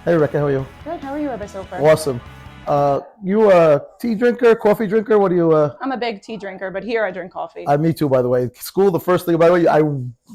Hey Rebecca, how are you? Good. How are you, Rabbi Soffer? Awesome. You a tea drinker, coffee drinker? What do you? I'm a big tea drinker, but here I drink coffee. Me too, by the way. School, the first thing, by the way, I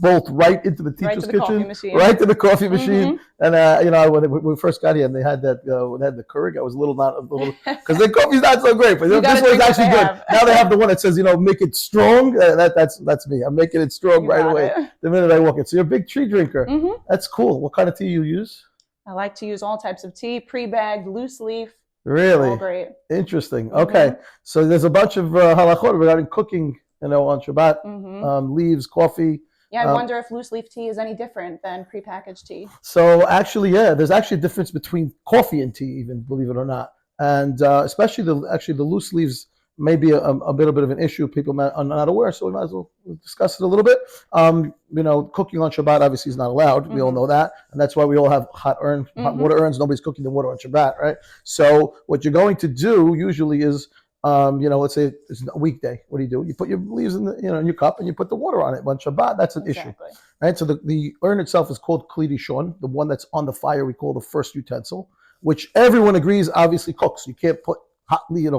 bolt right into the Right teacher's to the coffee kitchen, machine. right to the coffee machine. And when we first got here, and they had that, they had the Keurig. I was a little because the coffee's not so great, but this one's actually good. Now they have the one that says, make it strong. That's me. I'm making it strong right away the minute I walk in. So you're a big tea drinker. That's cool. What kind of tea you use? I like to use all types of tea, pre-bagged, loose leaf. Really? All great. Interesting. Okay. So there's a bunch of halachot regarding cooking, on Shabbat, leaves, coffee. Yeah, I wonder if loose leaf tea is any different than prepackaged tea. So actually, yeah, there's actually a difference between coffee and tea, even, believe it or not. And especially the loose leaves may be a bit of an issue. People are not aware, so we might as well discuss it a little bit. Cooking on Shabbat obviously is not allowed. We all know that, and that's why we all have hot water urns. Nobody's cooking the water on Shabbat, right? So what you're going to do usually is, let's say it's a weekday. What do? You put your leaves in in your cup, and you put the water on it. On Shabbat, that's an issue, right? So the urn itself is called kli rishon. The one that's on the fire we call the first utensil, which everyone agrees obviously cooks. You can't put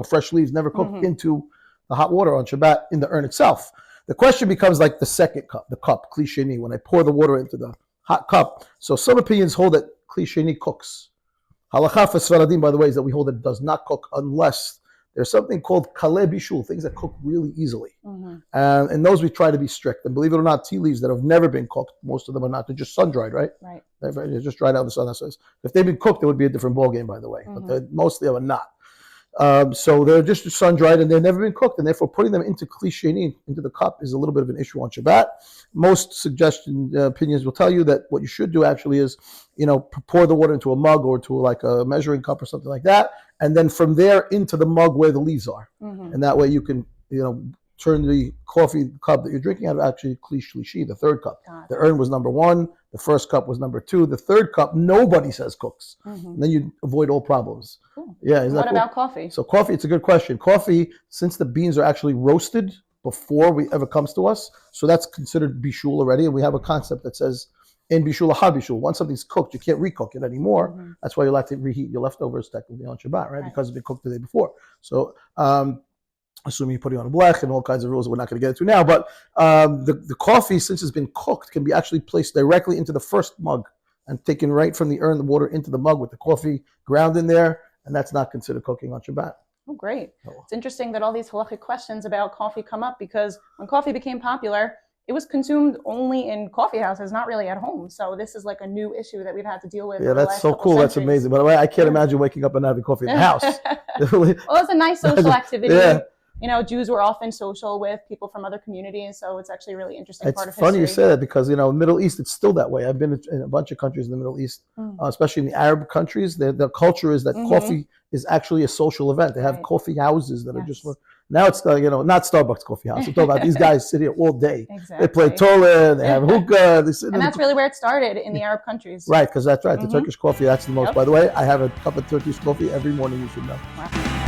fresh leaves never cooked into the hot water on Shabbat in the urn itself. The question becomes like the second cup, the cup, kli sheni, when I pour the water into the hot cup. So some opinions hold that kli sheni cooks. Halacha for Sfaradim, by the way, is that we hold that it does not cook unless there's something called kale bishul, things that cook really easily. And those we try to be strict. And believe it or not, tea leaves that have never been cooked, most of them are not. They're just sun-dried, right? Right. They're just dried out in the sun. If they've been cooked, it would be a different ballgame, by the way. But mostly of them are not. So they're just sun-dried and they've never been cooked, and therefore putting them into kli sheni, into the cup, is a little bit of an issue on Shabbat. Most opinions will tell you that what you should do actually is, pour the water into a mug or to like a measuring cup or something like that, and then from there into the mug where the leaves are, and that way you can, turn the coffee cup that you're drinking out of actually kli shlishi, the third cup. The urn was number 1, the first cup was number 2, the third cup nobody says cooks. And then you avoid all problems. Cool. Yeah. What about coffee? So coffee, it's a good question. Coffee, since the beans are actually roasted before we ever comes to us, so that's considered bishul already, and we have a concept that says in bishul ha bishul. Once something's cooked, you can't recook it anymore. That's why you like to reheat your leftovers technically on Shabbat, right? Because it's been cooked the day before. So assuming you put it on a blech and all kinds of rules that we're not going to get into now, but the coffee, since it's been cooked, can be actually placed directly into the first mug and taken right from the urn, the water into the mug with the coffee ground in there, and that's not considered cooking on Shabbat. Oh, great. It's interesting that all these halachic questions about coffee come up, because when coffee became popular, it was consumed only in coffee houses, not really at home. So this is like a new issue that we've had to deal with. Yeah, that's so cool. That's amazing. By the way, I can't imagine waking up and having coffee in the house. Well, it's a nice social activity. Yeah. Jews were often social with people from other communities, so it's actually a really interesting part of history. It's funny you say that, because, in the Middle East, it's still that way. I've been in a bunch of countries in the Middle East, especially in the Arab countries. The culture is that coffee is actually a social event. They have coffee houses that are just for, now it's, not Starbucks coffee house. I'm talking about these guys sit here all day. They play Torah, they have hookah. And that's really where it started, in the Arab countries. Right, because that's right. The Turkish coffee, that's the most. By the way, I have a cup of Turkish coffee every morning, you should know. Wow.